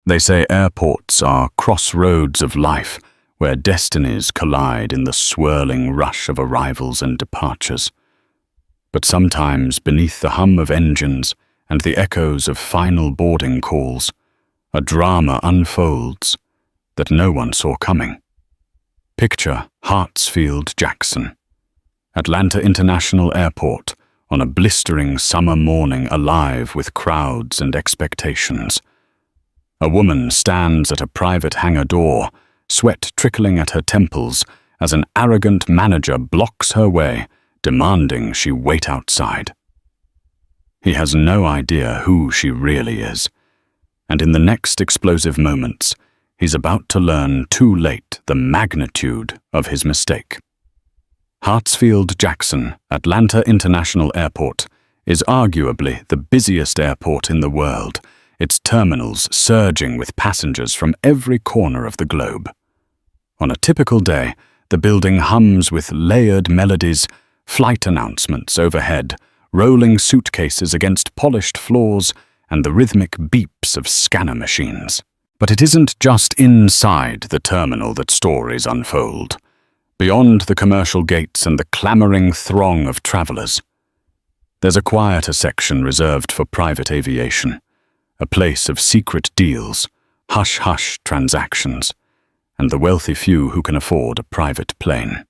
They say airports are crossroads of life where destinies collide in the swirling rush of arrivals and departures. But sometimes, beneath the hum of engines and the echoes of final boarding calls, a drama unfolds that no one saw coming. Picture Hartsfield-Jackson, Atlanta International Airport, on a blistering summer morning alive with crowds and expectations. A woman stands at a private hangar door, sweat trickling at her temples as an arrogant manager blocks her way, demanding she wait outside. He has no idea who she really is, and in the next explosive moments, he's about to learn too late the magnitude of his mistake. Hartsfield-Jackson, Atlanta International Airport, is arguably the busiest airport in the world, its terminals surging with passengers from every corner of the globe. On a typical day, the building hums with layered melodies, flight announcements overhead, rolling suitcases against polished floors, and the rhythmic beeps of scanner machines. But it isn't just inside the terminal that stories unfold. Beyond the commercial gates and the clamoring throng of travelers, there's a quieter section reserved for private aviation, a place of secret deals, hush-hush transactions, and the wealthy few who can afford a private plane.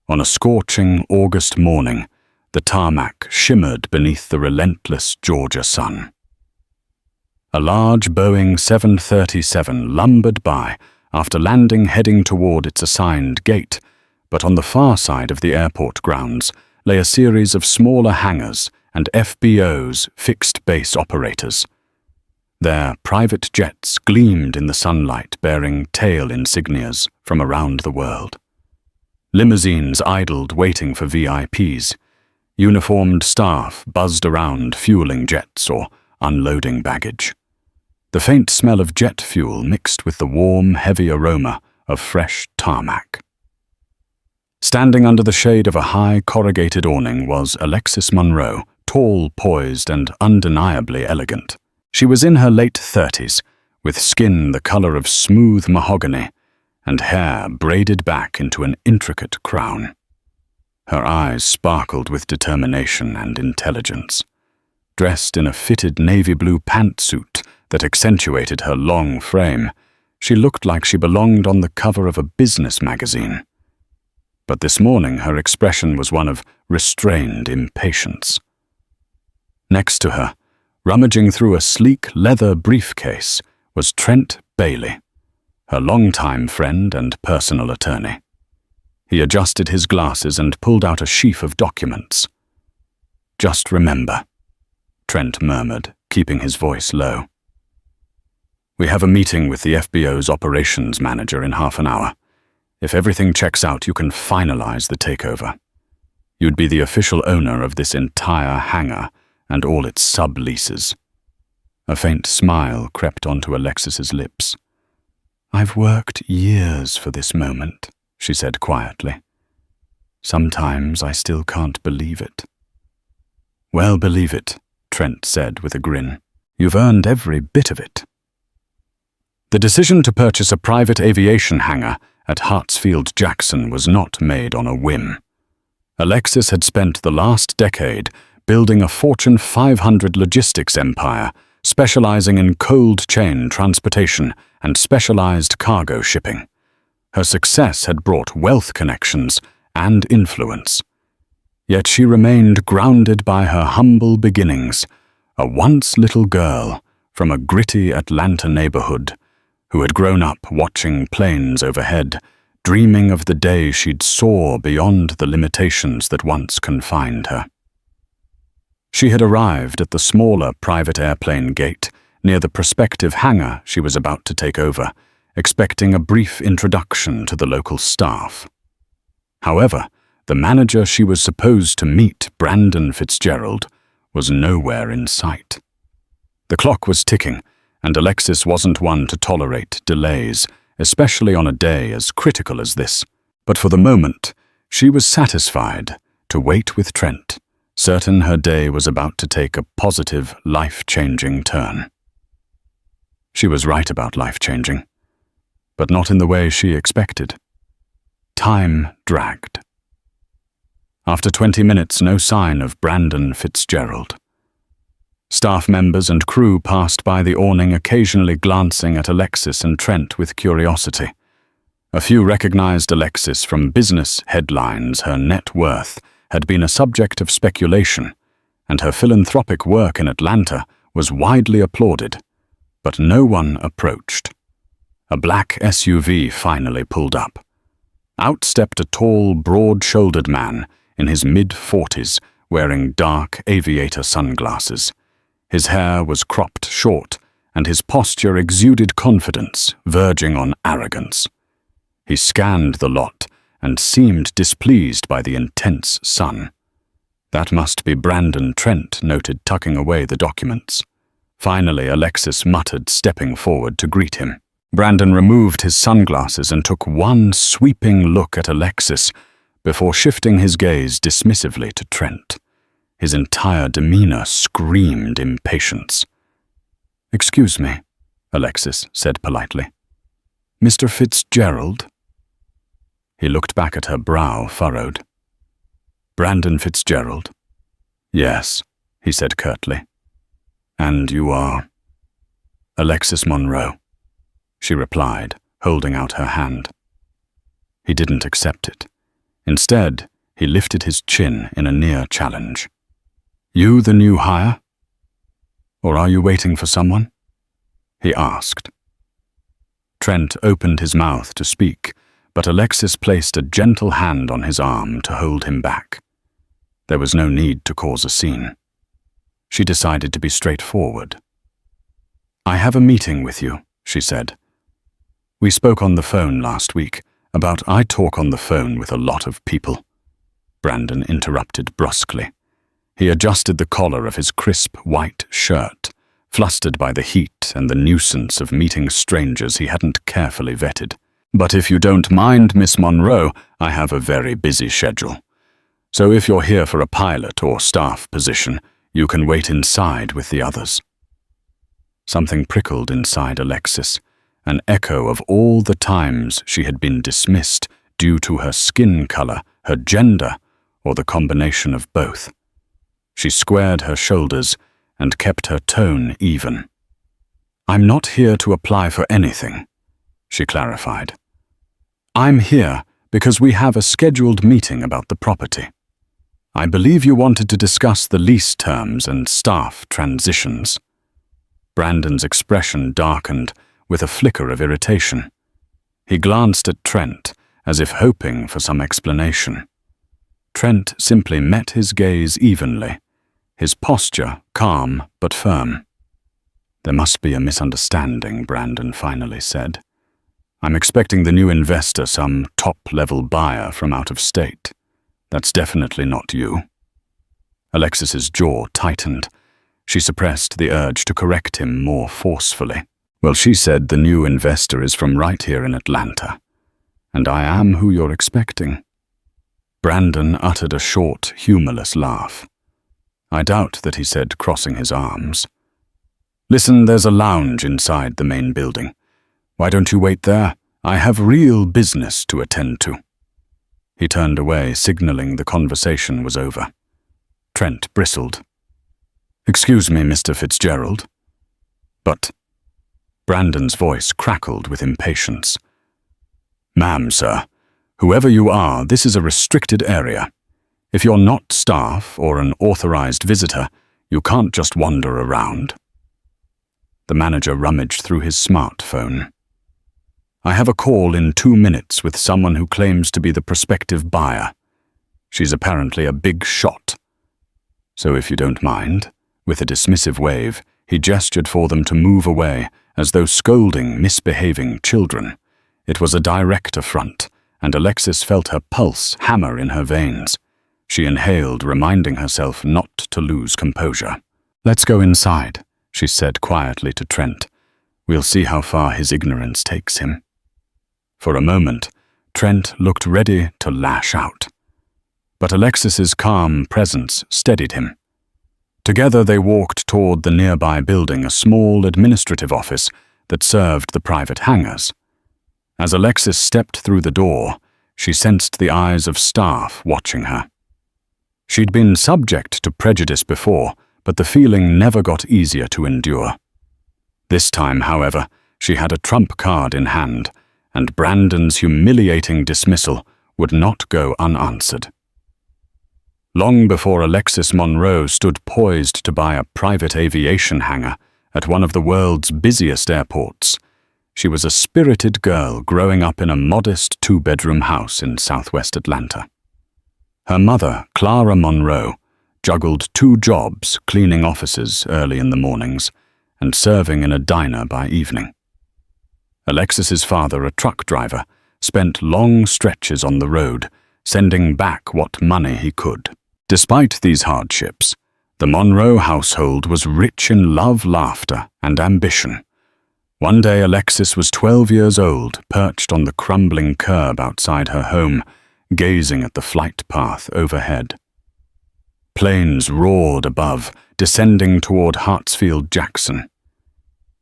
On a scorching August morning, the tarmac shimmered beneath the relentless Georgia sun. A large Boeing 737 lumbered by after landing heading toward its assigned gate, but on the far side of the airport grounds lay a series of smaller hangars and FBO's fixed base operators. Their private jets gleamed in the sunlight bearing tail insignias from around the world. Limousines idled waiting for VIPs. Uniformed staff buzzed around fueling jets or unloading baggage. The faint smell of jet fuel mixed with the warm, heavy aroma of fresh tarmac. Standing under the shade of a high corrugated awning was Alexis Monroe, tall, poised, and undeniably elegant. She was in her late 30s, with skin the color of smooth mahogany and hair braided back into an intricate crown. Her eyes sparkled with determination and intelligence. Dressed in a fitted navy blue pantsuit that accentuated her long frame, she looked like she belonged on the cover of a business magazine. But this morning her expression was one of restrained impatience. Next to her, rummaging through a sleek leather briefcase, was Trent Bailey, her longtime friend and personal attorney. He adjusted his glasses and pulled out a sheaf of documents. "Just remember," Trent murmured, keeping his voice low. "We have a meeting with the FBO's operations manager in half an hour. If everything checks out, you can finalize the takeover. You'd be the official owner of this entire hangar and all its subleases." A faint smile crept onto Alexis's lips. "I've worked years for this moment," she said quietly. "Sometimes I still can't believe it." "Well, believe it," Trent said with a grin. "You've earned every bit of it." The decision to purchase a private aviation hangar at Hartsfield-Jackson was not made on a whim. Alexis had spent the last decade building a Fortune 500 logistics empire, specializing in cold chain transportation and specialized cargo shipping. Her success had brought wealth connections and influence. Yet she remained grounded by her humble beginnings, a once little girl from a gritty Atlanta neighborhood who had grown up watching planes overhead, dreaming of the day she'd soar beyond the limitations that once confined her. She had arrived at the smaller private airplane gate near the prospective hangar she was about to take over, expecting a brief introduction to the local staff. However, the manager she was supposed to meet, Brandon Fitzgerald, was nowhere in sight. The clock was ticking, and Alexis wasn't one to tolerate delays, especially on a day as critical as this. But for the moment, she was satisfied to wait with Trent, certain her day was about to take a positive, life-changing turn. She was right about life-changing, but not in the way she expected. Time dragged. After 20 minutes, no sign of Brandon Fitzgerald. Staff members and crew passed by the awning, occasionally glancing at Alexis and Trent with curiosity. A few recognized Alexis from business headlines. Her net worth had been a subject of speculation, and her philanthropic work in Atlanta was widely applauded, but no one approached. A black SUV finally pulled up. Out stepped a tall, broad-shouldered man in his mid-40s, wearing dark aviator sunglasses. His hair was cropped short, and his posture exuded confidence, verging on arrogance. He scanned the lot and seemed displeased by the intense sun. That must be Brandon, Trent noted, tucking away the documents. Finally, Alexis muttered, stepping forward to greet him. Brandon removed his sunglasses and took one sweeping look at Alexis before shifting his gaze dismissively to Trent. His entire demeanor screamed impatience. "Excuse me," Alexis said politely. "Mr. Fitzgerald?" He looked back at her, brow furrowed. "Brandon Fitzgerald?" "Yes," he said curtly. "And you are?" "Alexis Monroe," she replied, holding out her hand. He didn't accept it. Instead, he lifted his chin in a near challenge. "You the new hire? Or are you waiting for someone?" he asked. Trent opened his mouth to speak, but Alexis placed a gentle hand on his arm to hold him back. There was no need to cause a scene. She decided to be straightforward. "I have a meeting with you," she said. "We spoke on the phone last week about I talk on the phone with a lot of people." Brandon interrupted brusquely. He adjusted the collar of his crisp white shirt, flustered by the heat and the nuisance of meeting strangers he hadn't carefully vetted. "But if you don't mind, Miss Monroe, I have a very busy schedule. So if you're here for a pilot or staff position, you can wait inside with the others." Something prickled inside Alexis, an echo of all the times she had been dismissed due to her skin color, her gender, or the combination of both. She squared her shoulders and kept her tone even. "I'm not here to apply for anything," she clarified. "I'm here because we have a scheduled meeting about the property. I believe you wanted to discuss the lease terms and staff transitions." Brandon's expression darkened with a flicker of irritation. He glanced at Trent as if hoping for some explanation. Trent simply met his gaze evenly, his posture calm but firm. "There must be a misunderstanding," Brandon finally said. "I'm expecting the new investor some top-level buyer from out of state. That's definitely not you." Alexis's jaw tightened. She suppressed the urge to correct him more forcefully. "Well, she said the new investor is from right here in Atlanta, and I am who you're expecting." Brandon uttered a short, humorless laugh. I doubt that he said, crossing his arms. "Listen, there's a lounge inside the main building. Why don't you wait there? I have real business to attend to." He turned away, signaling the conversation was over. Trent bristled. "Excuse me, Mr. Fitzgerald." "But—" Brandon's voice crackled with impatience. "Ma'am, sir, whoever you are, this is a restricted area. If you're not staff or an authorized visitor, you can't just wander around." The manager rummaged through his smartphone. "I have a call in 2 minutes with someone who claims to be the prospective buyer. She's apparently a big shot. So if you don't mind," with a dismissive wave, he gestured for them to move away, as though scolding misbehaving children. It was a direct affront, and Alexis felt her pulse hammer in her veins. She inhaled, reminding herself not to lose composure. "Let's go inside," she said quietly to Trent. "We'll see how far his ignorance takes him." For a moment, Trent looked ready to lash out. But Alexis's calm presence steadied him. Together they walked toward the nearby building, a small administrative office that served the private hangars. As Alexis stepped through the door, she sensed the eyes of staff watching her. She'd been subject to prejudice before, but the feeling never got easier to endure. This time, however, she had a trump card in hand, and Brandon's humiliating dismissal would not go unanswered. Long before Alexis Monroe stood poised to buy a private aviation hangar at one of the world's busiest airports, she was a spirited girl growing up in a modest two-bedroom house in southwest Atlanta. Her mother, Clara Monroe, juggled 2 jobs cleaning offices early in the mornings and serving in a diner by evening. Alexis's father, a truck driver, spent long stretches on the road, sending back what money he could. Despite these hardships, the Monroe household was rich in love, laughter, and ambition. One day Alexis was 12 years old, perched on the crumbling curb outside her home, gazing at the flight path overhead. Planes roared above, descending toward Hartsfield-Jackson.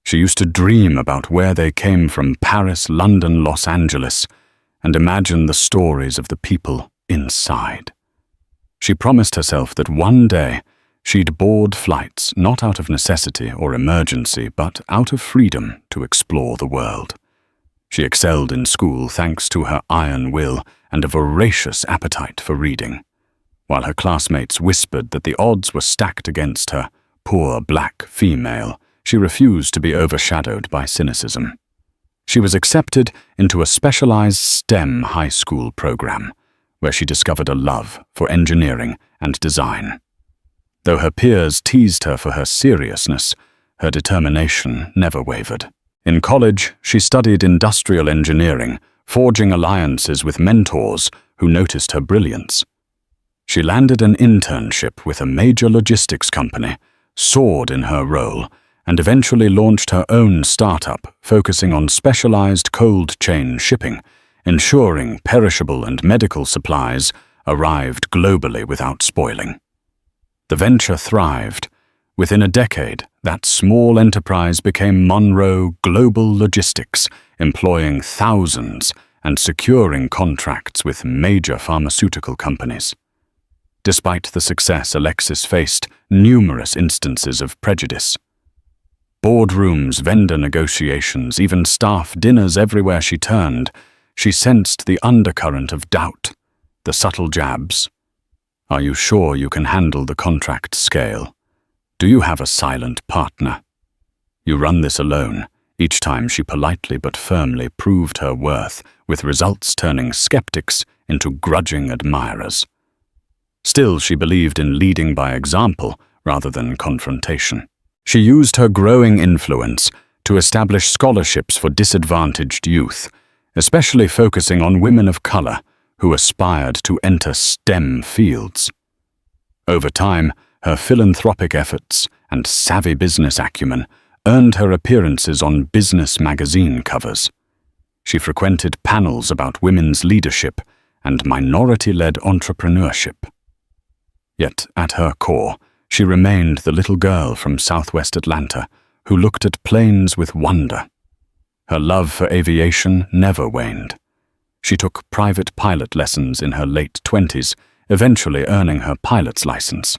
She used to dream about where they came from, Paris, London, Los Angeles, and imagine the stories of the people inside. She promised herself that one day she'd board flights not out of necessity or emergency, but out of freedom to explore the world. She excelled in school thanks to her iron will and a voracious appetite for reading. While her classmates whispered that the odds were stacked against her, poor black female, she refused to be overshadowed by cynicism. She was accepted into a specialized STEM high school program, where she discovered a love for engineering and design. Though her peers teased her for her seriousness, her determination never wavered. In college, she studied industrial engineering, forging alliances with mentors who noticed her brilliance. She landed an internship with a major logistics company, soared in her role, and eventually launched her own startup focusing on specialized cold chain shipping, ensuring perishable and medical supplies arrived globally without spoiling. The venture thrived. Within a decade, that small enterprise became Monroe Global Logistics, employing thousands and securing contracts with major pharmaceutical companies. Despite the success, Alexis faced numerous instances of prejudice. Boardrooms, vendor negotiations, even staff dinners everywhere she turned, she sensed the undercurrent of doubt, the subtle jabs. Are you sure you can handle the contract scale? Do you have a silent partner? You run this alone. Each time she politely but firmly proved her worth, with results turning skeptics into grudging admirers. Still, she believed in leading by example rather than confrontation. She used her growing influence to establish scholarships for disadvantaged youth, especially focusing on women of color who aspired to enter STEM fields. Over time, her philanthropic efforts and savvy business acumen earned her appearances on business magazine covers. She frequented panels about women's leadership and minority-led entrepreneurship. Yet, at her core, she remained the little girl from southwest Atlanta who looked at planes with wonder. Her love for aviation never waned. She took private pilot lessons in her late 20s, eventually earning her pilot's license.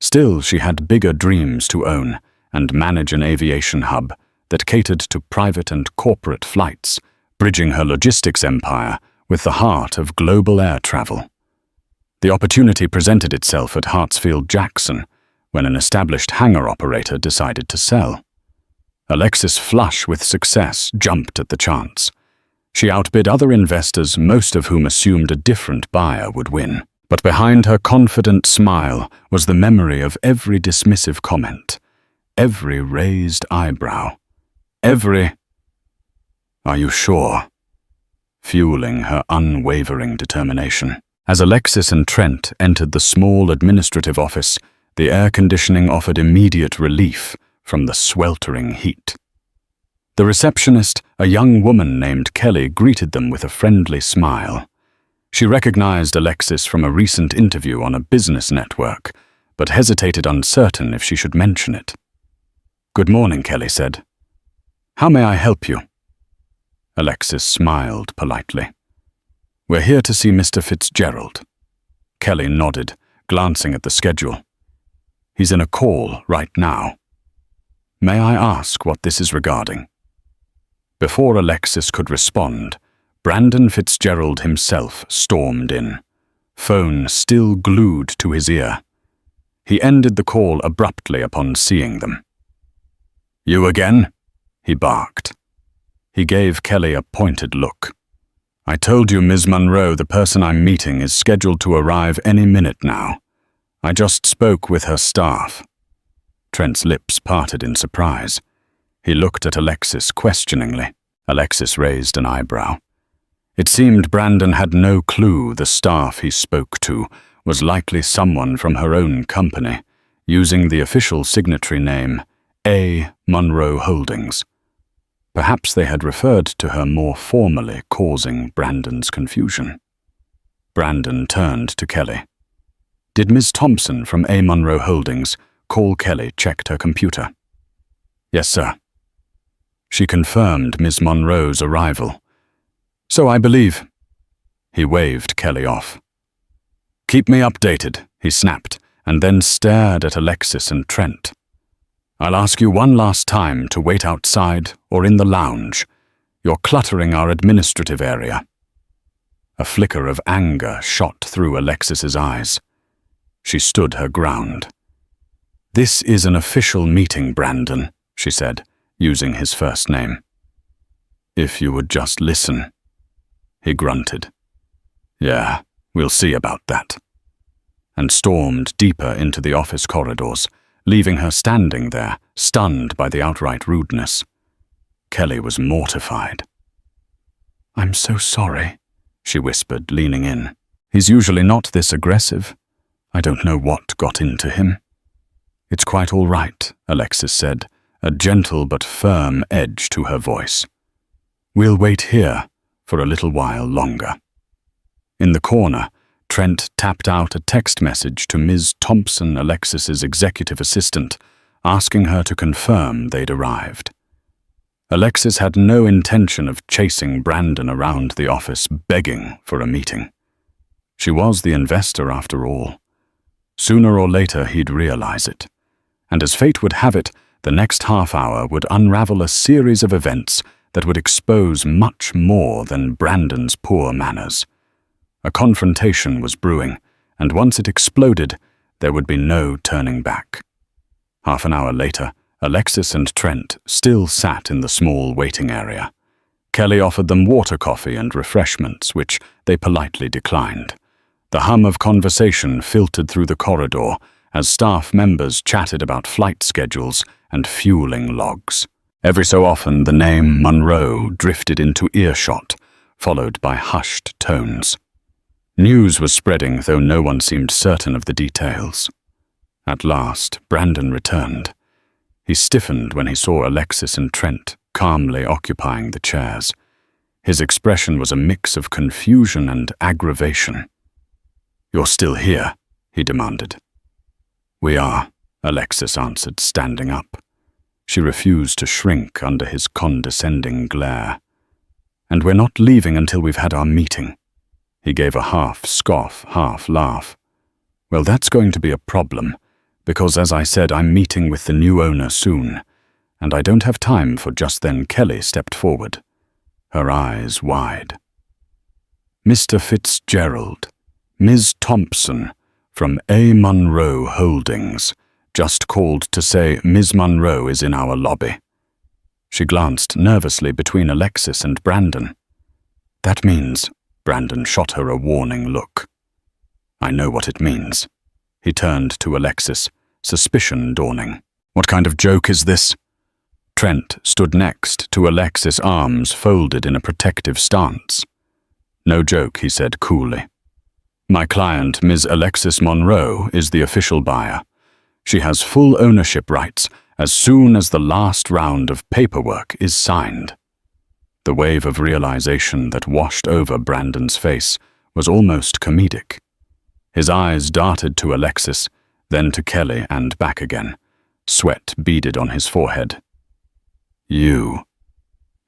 Still, she had bigger dreams to own and manage an aviation hub that catered to private and corporate flights, bridging her logistics empire with the heart of global air travel. The opportunity presented itself at Hartsfield-Jackson when an established hangar operator decided to sell. Alexis, flush with success, jumped at the chance. She outbid other investors, most of whom assumed a different buyer would win. But behind her confident smile was the memory of every dismissive comment, every raised eyebrow, every "Are you sure?" fueling her unwavering determination. As Alexis and Trent entered the small administrative office, the air conditioning offered immediate relief from the sweltering heat. The receptionist, a young woman named Kelly, greeted them with a friendly smile. She recognized Alexis from a recent interview on a business network, but hesitated, uncertain if she should mention it. "Good morning," Kelly said. How may I help you? Alexis smiled politely. We're here to see Mr. Fitzgerald. Kelly nodded, glancing at the schedule. He's in a call right now. May I ask what this is regarding? Before Alexis could respond, Brandon Fitzgerald himself stormed in, phone still glued to his ear. He ended the call abruptly upon seeing them. You again? He barked. He gave Kelly a pointed look. I told you, Ms. Monroe, the person I'm meeting is scheduled to arrive any minute now. I just spoke with her staff. Trent's lips parted in surprise. He looked at Alexis questioningly. Alexis raised an eyebrow. It seemed Brandon had no clue the staff he spoke to was likely someone from her own company, using the official signatory name A. Monroe Holdings. Perhaps they had referred to her more formally, causing Brandon's confusion. Brandon turned to Kelly. Did Ms. Thompson from A. Monroe Holdings call Kelly checked her computer? Yes, sir. She confirmed Ms. Monroe's arrival. So I believe. He waved Kelly off. Keep me updated, he snapped, and then stared at Alexis and Trent. I'll ask you one last time to wait outside or in the lounge. You're cluttering our administrative area. A flicker of anger shot through Alexis's eyes. She stood her ground. This is an official meeting, Brandon, she said, using his first name. If you would just listen. He grunted. Yeah, we'll see about that. And stormed deeper into the office corridors, leaving her standing there, stunned by the outright rudeness. Kelly was mortified. I'm so sorry, she whispered, leaning in. He's usually not this aggressive. I don't know what got into him. It's quite all right, Alexis said, a gentle but firm edge to her voice. We'll wait here for a little while longer. In the corner, Trent tapped out a text message to Ms. Thompson, Alexis's executive assistant, asking her to confirm they'd arrived. Alexis had no intention of chasing Brandon around the office begging for a meeting. She was the investor after all. Sooner or later he'd realize it. And as fate would have it, the next half hour would unravel a series of events that would expose much more than Brandon's poor manners. A confrontation was brewing, and once it exploded, there would be no turning back. Half an hour later, Alexis and Trent still sat in the small waiting area. Kelly offered them water, coffee, and refreshments, which they politely declined. The hum of conversation filtered through the corridor as staff members chatted about flight schedules and fueling logs. Every so often, the name Monroe drifted into earshot, followed by hushed tones. News was spreading, though no one seemed certain of the details. At last, Brandon returned. He stiffened when he saw Alexis and Trent calmly occupying the chairs. His expression was a mix of confusion and aggravation. You're still here, he demanded. We are, Alexis answered, standing up. She refused to shrink under his condescending glare. And we're not leaving until we've had our meeting. He gave a half scoff, half laugh. Well, that's going to be a problem, because as I said, I'm meeting with the new owner soon, and I don't have time for just then. Kelly stepped forward, her eyes wide. Mr. Fitzgerald, Ms. Thompson, from A. Monroe Holdings, just called to say Ms. Monroe is in our lobby. She glanced nervously between Alexis and Brandon. That means... Brandon shot her a warning look. I know what it means. He turned to Alexis, suspicion dawning. What kind of joke is this? Trent stood next to Alexis, arms folded in a protective stance. No joke, he said coolly. My client, Ms. Alexis Monroe, is the official buyer. She has full ownership rights as soon as the last round of paperwork is signed. The wave of realization that washed over Brandon's face was almost comedic. His eyes darted to Alexis, then to Kelly and back again. Sweat beaded on his forehead. You,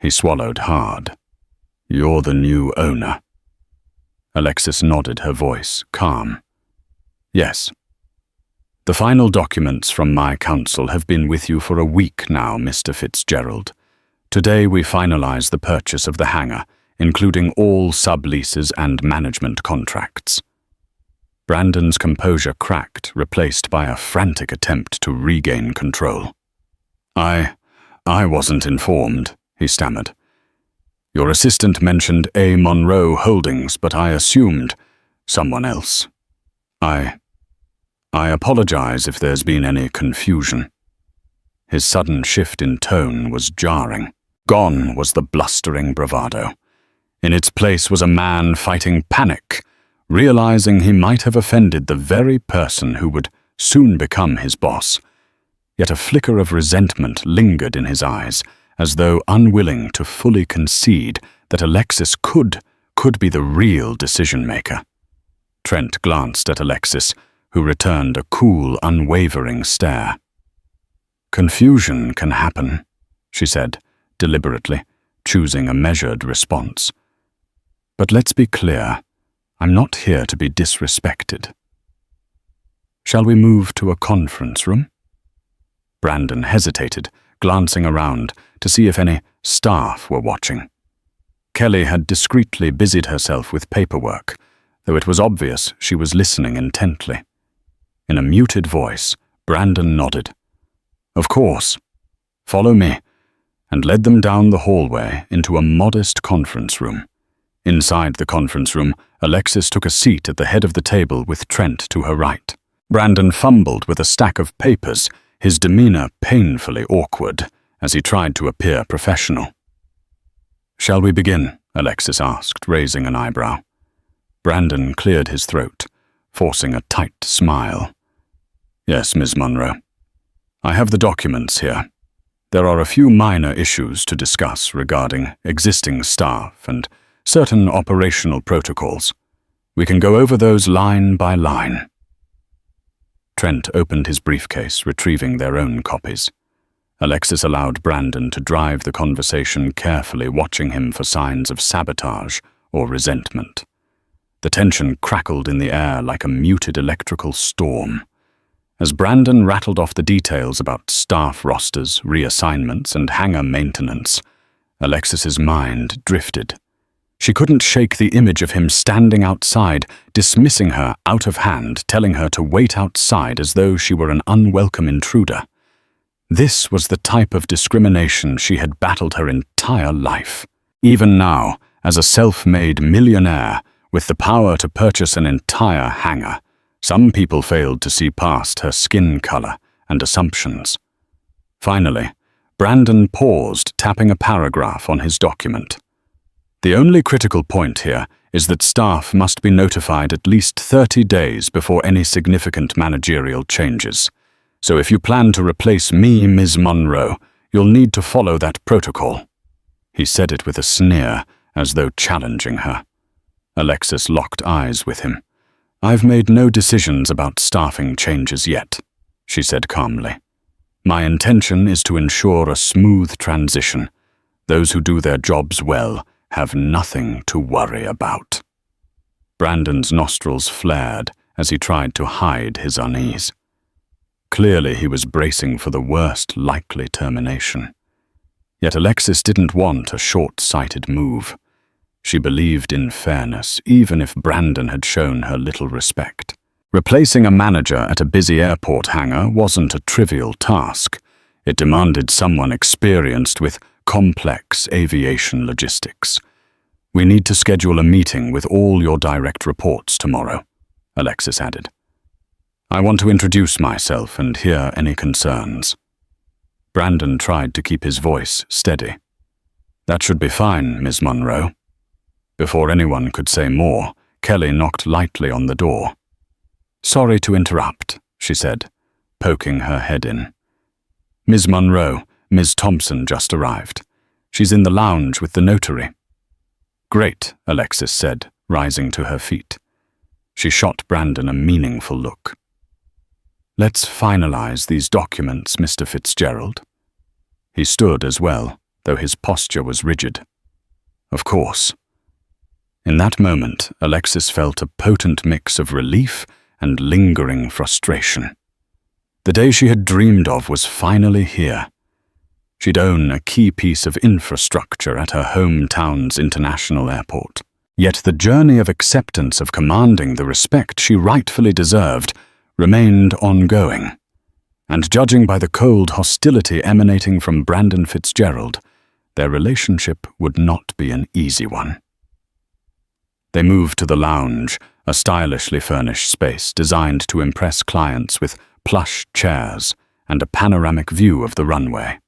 He swallowed hard. "You're the new owner." Alexis nodded, her voice calm. "Yes. The final documents from my council have been with you for a week now, Mr. Fitzgerald. Today we finalize the purchase of the hangar, including all subleases and management contracts." Brandon's composure cracked, replaced by a frantic attempt to regain control. I wasn't informed," he stammered. "Your assistant mentioned A. Monroe Holdings, but I assumed someone else. I apologize if there's been any confusion." His sudden shift in tone was jarring. Gone was the blustering bravado. In its place was a man fighting panic, realizing he might have offended the very person who would soon become his boss. Yet a flicker of resentment lingered in his eyes, as though unwilling to fully concede that Alexis could be the real decision-maker. Trent glanced at Alexis, who returned a cool, unwavering stare. "Confusion can happen," she said, deliberately, choosing a measured response. "But let's be clear, I'm not here to be disrespected. Shall we move to a conference room?" Brandon hesitated, glancing around to see if any staff were watching. Kelly had discreetly busied herself with paperwork, though it was obvious she was listening intently. In a muted voice, Brandon nodded. "Of course. Follow me," and led them down the hallway into a modest conference room. Inside the conference room, Alexis took a seat at the head of the table with Trent to her right. Brandon fumbled with a stack of papers, his demeanor painfully awkward as he tried to appear professional. "Shall we begin?" Alexis asked, raising an eyebrow. Brandon cleared his throat, forcing a tight smile. "Yes, Ms. Monroe. I have the documents here. There are a few minor issues to discuss regarding existing staff and certain operational protocols. We can go over those line by line." Trent opened his briefcase, retrieving their own copies. Alexis allowed Brandon to drive the conversation, carefully watching him for signs of sabotage or resentment. The tension crackled in the air like a muted electrical storm. As Brandon rattled off the details about staff rosters, reassignments, and hangar maintenance, Alexis's mind drifted. She couldn't shake the image of him standing outside, dismissing her out of hand, telling her to wait outside as though she were an unwelcome intruder. This was the type of discrimination she had battled her entire life. Even now, as a self-made millionaire with the power to purchase an entire hangar, some people failed to see past her skin color and assumptions. Finally, Brandon paused, tapping a paragraph on his document. "The only critical point here is that staff must be notified at least 30 days before any significant managerial changes. So if you plan to replace me, Ms. Monroe, you'll need to follow that protocol." He said it with a sneer, as though challenging her. Alexis locked eyes with him. "I've made no decisions about staffing changes yet," she said calmly. "My intention is to ensure a smooth transition. Those who do their jobs well have nothing to worry about." Brandon's nostrils flared as he tried to hide his unease. Clearly he was bracing for the worst likely termination. Yet Alexis didn't want a short-sighted move. She believed in fairness, even if Brandon had shown her little respect. Replacing a manager at a busy airport hangar wasn't a trivial task. It demanded someone experienced with complex aviation logistics. "We need to schedule a meeting with all your direct reports tomorrow," Alexis added. "I want to introduce myself and hear any concerns." Brandon tried to keep his voice steady. "That should be fine, Ms. Monroe." Before anyone could say more, Kelly knocked lightly on the door. "Sorry to interrupt," she said, poking her head in. "Ms. Monroe, Ms. Thompson just arrived. She's in the lounge with the notary." "Great," Alexis said, rising to her feet. She shot Brandon a meaningful look. "Let's finalize these documents, Mr. Fitzgerald." He stood as well, though his posture was rigid. Of course. In that moment, Alexis felt a potent mix of relief and lingering frustration. The day she had dreamed of was finally here. She'd own a key piece of infrastructure at her hometown's international airport. Yet the journey of acceptance of commanding the respect she rightfully deserved remained ongoing. And judging by the cold hostility emanating from Brandon Fitzgerald, their relationship would not be an easy one. They moved to the lounge, a stylishly furnished space designed to impress clients with plush chairs and a panoramic view of the runway.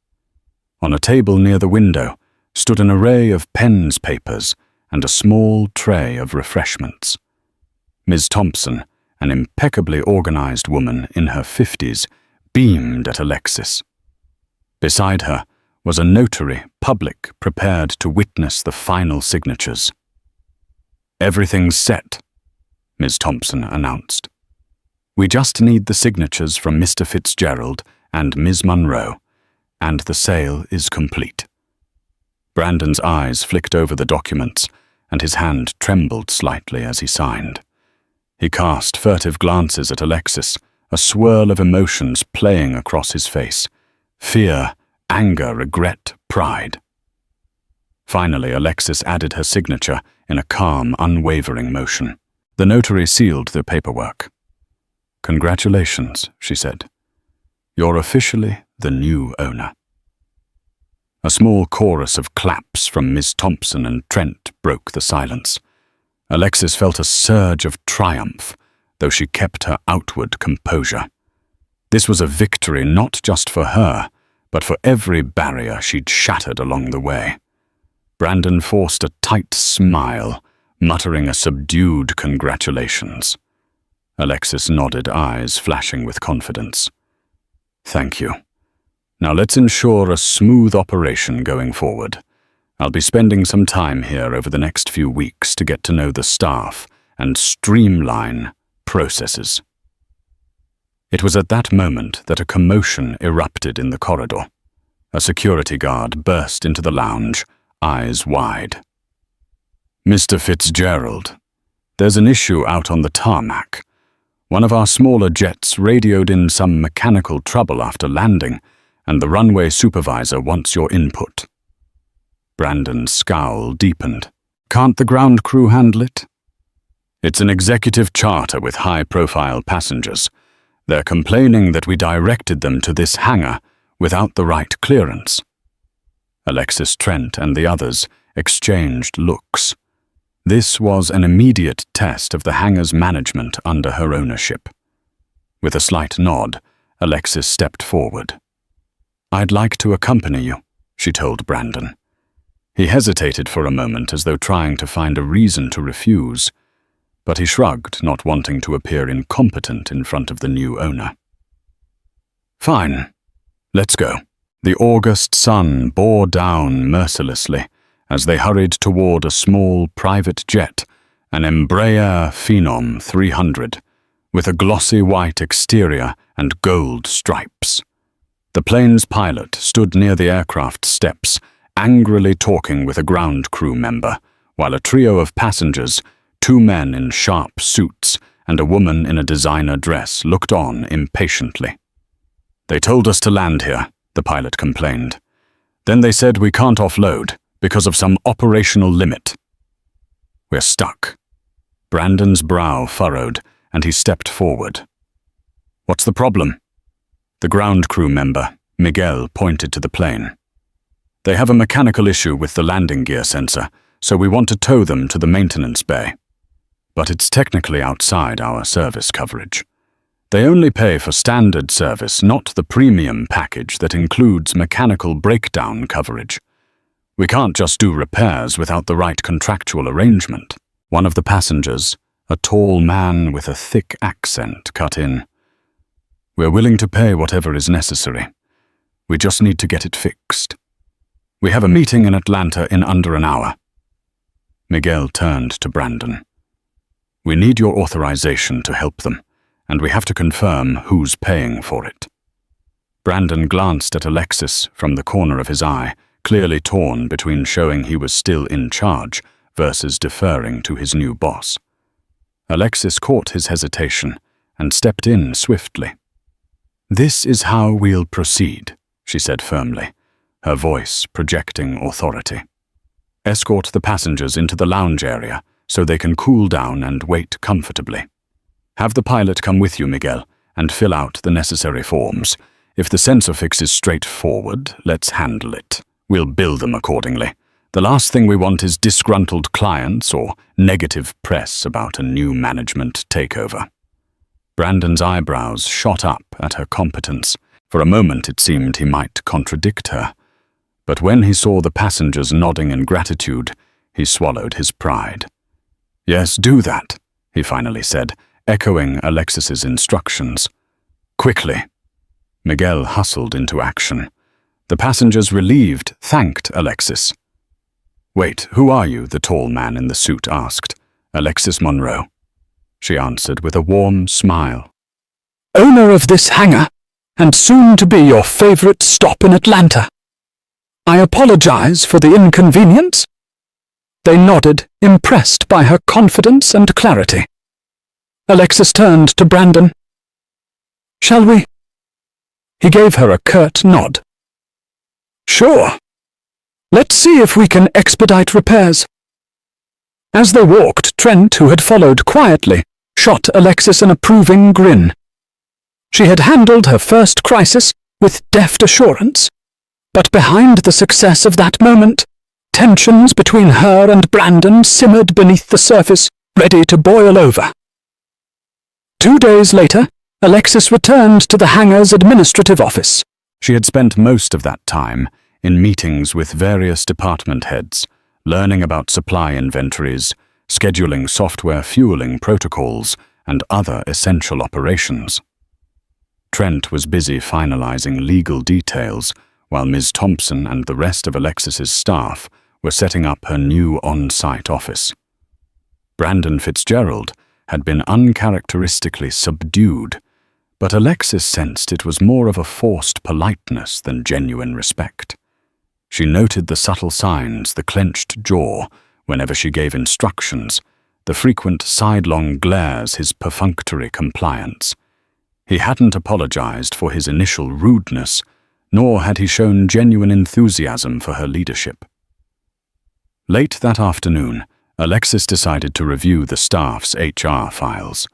On a table near the window stood an array of pens, papers, and a small tray of refreshments. Ms. Thompson, an impeccably organized woman in her 50s, beamed at Alexis. Beside her was a notary public prepared to witness the final signatures. "Everything's set," Ms. Thompson announced. "We just need the signatures from Mr. Fitzgerald and Ms. Munro, and the sale is complete." Brandon's eyes flicked over the documents, and his hand trembled slightly as he signed. He cast furtive glances at Alexis, a swirl of emotions playing across his face: fear, anger, regret, pride. Finally, Alexis added her signature in a calm, unwavering motion. The notary sealed the paperwork. "Congratulations," she said. "You're officially the new owner." A small chorus of claps from Miss Thompson and Trent broke the silence. Alexis felt a surge of triumph, though she kept her outward composure. This was a victory not just for her, but for every barrier she'd shattered along the way. Brandon forced a tight smile, muttering a subdued congratulations. Alexis nodded, eyes flashing with confidence. "Thank you. Now let's ensure a smooth operation going forward. I'll be spending some time here over the next few weeks to get to know the staff and streamline processes." It was at that moment that a commotion erupted in the corridor. A security guard burst into the lounge, eyes wide. "Mr. Fitzgerald, there's an issue out on the tarmac. One of our smaller jets radioed in some mechanical trouble after landing, and the runway supervisor wants your input." Brandon's scowl deepened. "Can't the ground crew handle it?" "It's an executive charter with high-profile passengers. They're complaining that we directed them to this hangar without the right clearance." Alexis, Trent, and the others exchanged looks. This was an immediate test of the hangar's management under her ownership. With a slight nod, Alexis stepped forward. "I'd like to accompany you," she told Brandon. He hesitated for a moment as though trying to find a reason to refuse, but he shrugged, not wanting to appear incompetent in front of the new owner. "Fine. Let's go." The August sun bore down mercilessly as they hurried toward a small private jet, an Embraer Phenom 300, with a glossy white exterior and gold stripes. The plane's pilot stood near the aircraft steps, angrily talking with a ground crew member, while a trio of passengers, 2 men in sharp suits and a woman in a designer dress, looked on impatiently. "They told us to land here," the pilot complained. "Then they said we can't offload because of some operational limit. We're stuck." Brandon's brow furrowed, and he stepped forward. "What's the problem?" The ground crew member, Miguel, pointed to the plane. "They have a mechanical issue with the landing gear sensor, so we want to tow them to the maintenance bay. But it's technically outside our service coverage. They only pay for standard service, not the premium package that includes mechanical breakdown coverage. We can't just do repairs without the right contractual arrangement." One of the passengers, a tall man with a thick accent, cut in. "We're willing to pay whatever is necessary. We just need to get it fixed. We have a meeting in Atlanta in under an hour." Miguel turned to Brandon. "We need your authorization to help them, and we have to confirm who's paying for it." Brandon glanced at Alexis from the corner of his eye, clearly torn between showing he was still in charge versus deferring to his new boss. Alexis caught his hesitation and stepped in swiftly. "This is how we'll proceed," she said firmly, her voice projecting authority. "Escort the passengers into the lounge area so they can cool down and wait comfortably. Have the pilot come with you, Miguel, and fill out the necessary forms. If the sensor fix is straightforward, let's handle it. We'll bill them accordingly. The last thing we want is disgruntled clients or negative press about a new management takeover." Brandon's eyebrows shot up at her competence. For a moment it seemed he might contradict her. But when he saw the passengers nodding in gratitude, he swallowed his pride. "Yes, do that," he finally said, echoing Alexis's instructions. "Quickly." Miguel hustled into action. The passengers, relieved, thanked Alexis. "Wait, who are you?" the tall man in the suit asked. "Alexis Monroe," she answered with a warm smile. "Owner of this hangar, and soon to be your favorite stop in Atlanta. I apologize for the inconvenience." They nodded, impressed by her confidence and clarity. Alexis turned to Brandon. "Shall we?" He gave her a curt nod. "Sure. Let's see if we can expedite repairs." As they walked, Trent, who had followed quietly, shot Alexis an approving grin. She had handled her first crisis with deft assurance, but behind the success of that moment, tensions between her and Brandon simmered beneath the surface, ready to boil over. 2 days later, Alexis returned to the hangar's administrative office. She had spent most of that time in meetings with various department heads, learning about supply inventories, scheduling software fueling protocols, and other essential operations. Trent was busy finalizing legal details, while Ms. Thompson and the rest of Alexis's staff were setting up her new on-site office. Brandon Fitzgerald had been uncharacteristically subdued, but Alexis sensed it was more of a forced politeness than genuine respect. She noted the subtle signs, the clenched jaw whenever she gave instructions, the frequent sidelong glares, his perfunctory compliance. He hadn't apologized for his initial rudeness, nor had he shown genuine enthusiasm for her leadership. Late that afternoon, Alexis decided to review the staff's HR files.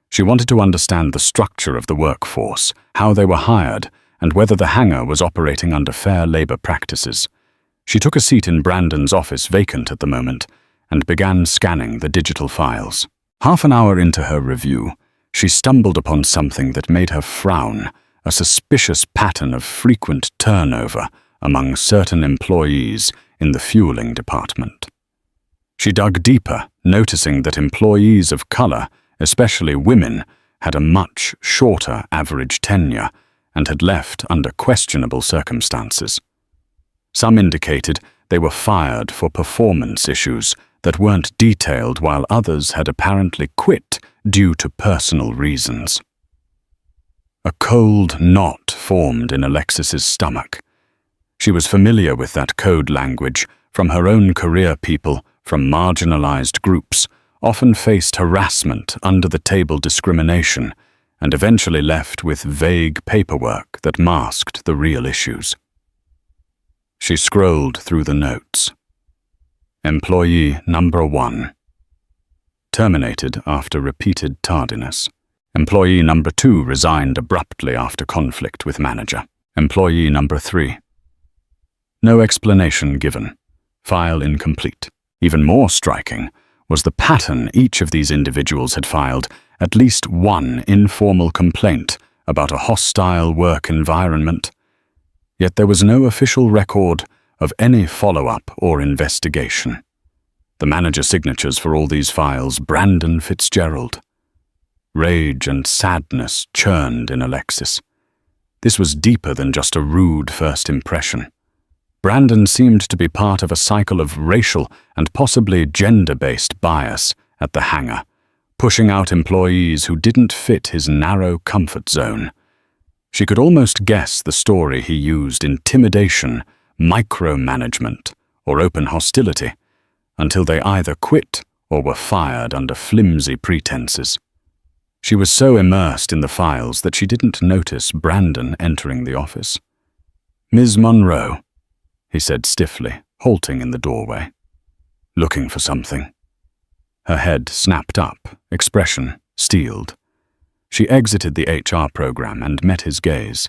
She wanted to understand the structure of the workforce, how they were hired, and whether the hangar was operating under fair labor practices. She took a seat in Brandon's office, vacant at the moment, and began scanning the digital files. Half an hour into her review, she stumbled upon something that made her frown, a suspicious pattern of frequent turnover among certain employees in the fueling department. She dug deeper, noticing that employees of color, especially women, had a much shorter average tenure and had left under questionable circumstances. Some indicated they were fired for performance issues that weren't detailed, while others had apparently quit due to personal reasons. A cold knot formed in Alexis's stomach. She was familiar with that code language from her own career. People from marginalized groups often faced harassment, under-the-table discrimination, and eventually left with vague paperwork that masked the real issues. She scrolled through the notes. Employee number 1. Terminated after repeated tardiness. Employee number 2 resigned abruptly after conflict with manager. Employee number 3. No explanation given. File incomplete. Even more striking was the pattern. Each of these individuals had filed at least one informal complaint about a hostile work environment. Yet there was no official record of any follow-up or investigation. The manager signatures for all these files, Brandon Fitzgerald. Rage and sadness churned in Alexis. This was deeper than just a rude first impression. Brandon seemed to be part of a cycle of racial and possibly gender-based bias at the hangar, pushing out employees who didn't fit his narrow comfort zone. She could almost guess the story he used: intimidation, micromanagement, or open hostility, until they either quit or were fired under flimsy pretenses. She was so immersed in the files that she didn't notice Brandon entering the office. "Ms. Monroe," he said stiffly, halting in the doorway. "Looking for something?" Her head snapped up, expression steeled. She exited the HR program and met his gaze.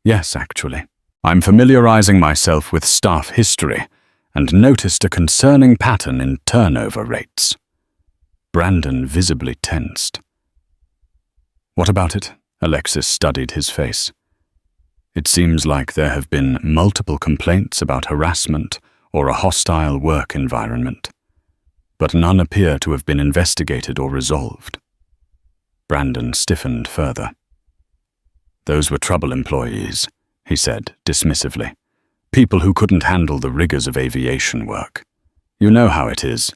"Yes, actually. I'm familiarizing myself with staff history and noticed a concerning pattern in turnover rates." Brandon visibly tensed. "What about it?" Alexis studied his face. "It seems like there have been multiple complaints about harassment or a hostile work environment, but none appear to have been investigated or resolved." Brandon stiffened further. "Those were trouble employees," he said dismissively. "People who couldn't handle the rigors of aviation work. You know how it is.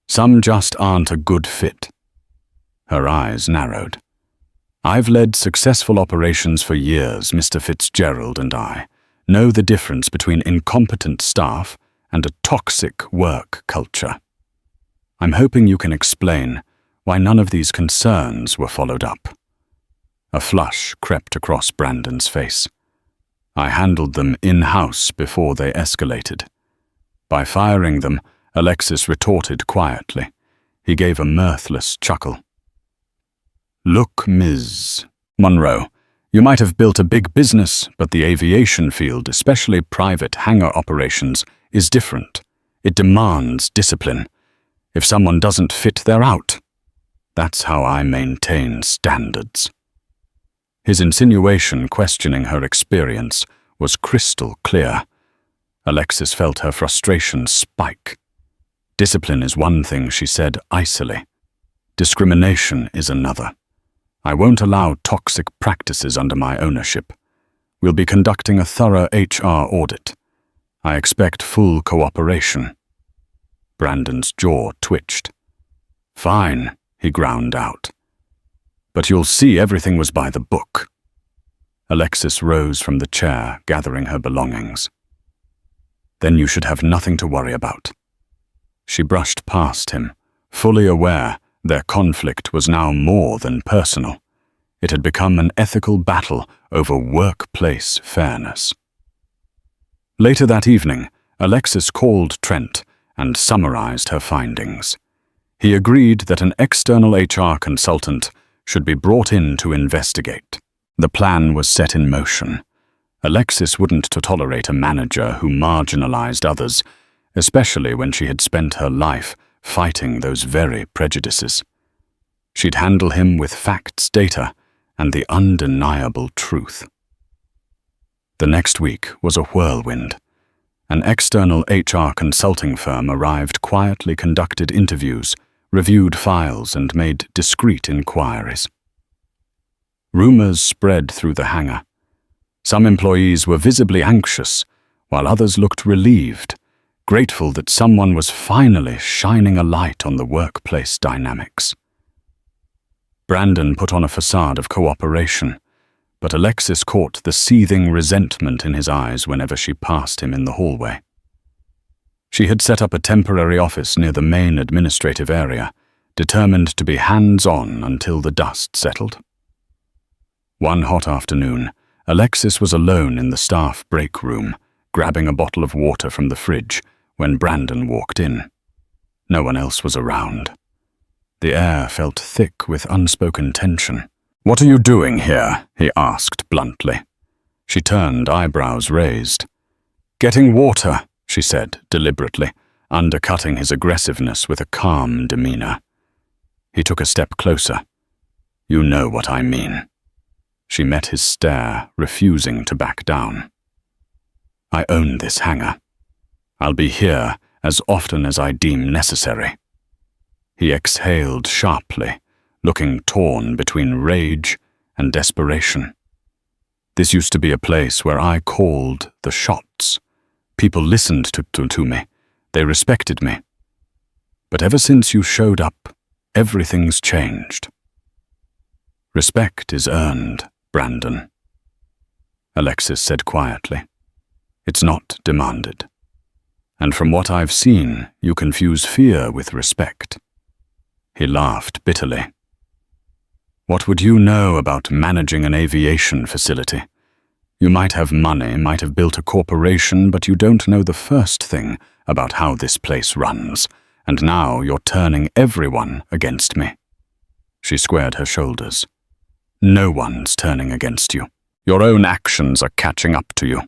Some just aren't a good fit." Her eyes narrowed. "I've led successful operations for years. Mr. Fitzgerald and I know the difference between incompetent staff and a toxic work culture. I'm hoping you can explain why none of these concerns were followed up." A flush crept across Brandon's face. "I handled them in-house before they escalated." By firing them, Alexis retorted quietly. He gave a mirthless chuckle. "Look, Ms. Monroe, you might have built a big business, but the aviation field, especially private hangar operations, is different. It demands discipline. If someone doesn't fit, they're out. That's how I maintain standards." His insinuation questioning her experience was crystal clear. Alexis felt her frustration spike. "Discipline is one thing," she said icily. "Discrimination is another. I won't allow toxic practices under my ownership. We'll be conducting a thorough HR audit. I expect full cooperation." Brandon's jaw twitched. "Fine," he ground out. "But you'll see everything was by the book." Alexis rose from the chair, gathering her belongings. "Then you should have nothing to worry about." She brushed past him, fully aware their conflict was now more than personal. It had become an ethical battle over workplace fairness. Later that evening, Alexis called Trent and summarized her findings. He agreed that an external HR consultant should be brought in to investigate. The plan was set in motion. Alexis wouldn't tolerate a manager who marginalized others, especially when she had spent her life fighting those very prejudices. She'd handle him with facts, data, and the undeniable truth. The next week was a whirlwind. An external HR consulting firm arrived, quietly conducted interviews, reviewed files, and made discreet inquiries. Rumors spread through the hangar. Some employees were visibly anxious, while others looked relieved, grateful that someone was finally shining a light on the workplace dynamics. Brandon put on a facade of cooperation, but Alexis caught the seething resentment in his eyes whenever she passed him in the hallway. She had set up a temporary office near the main administrative area, determined to be hands-on until the dust settled. One hot afternoon, Alexis was alone in the staff break room, grabbing a bottle of water from the fridge when Brandon walked in. No one else was around. The air felt thick with unspoken tension. "What are you doing here?" he asked bluntly. She turned, eyebrows raised. "Getting water," she said deliberately, undercutting his aggressiveness with a calm demeanor. He took a step closer. "You know what I mean." She met his stare, refusing to back down. "I own this hangar. I'll be here as often as I deem necessary." He exhaled sharply, looking torn between rage and desperation. "This used to be a place where I called the shots. People listened to me. They respected me. But ever since you showed up, everything's changed." "Respect is earned, Brandon," Alexis said quietly. It's not demanded. And from what I've seen, you confuse fear with respect." He laughed bitterly. "What would you know about managing an aviation facility? You might have money, might have built a corporation, but you don't know the first thing about how this place runs, and now you're turning everyone against me." She squared her shoulders. "No one's turning against you. Your own actions are catching up to you.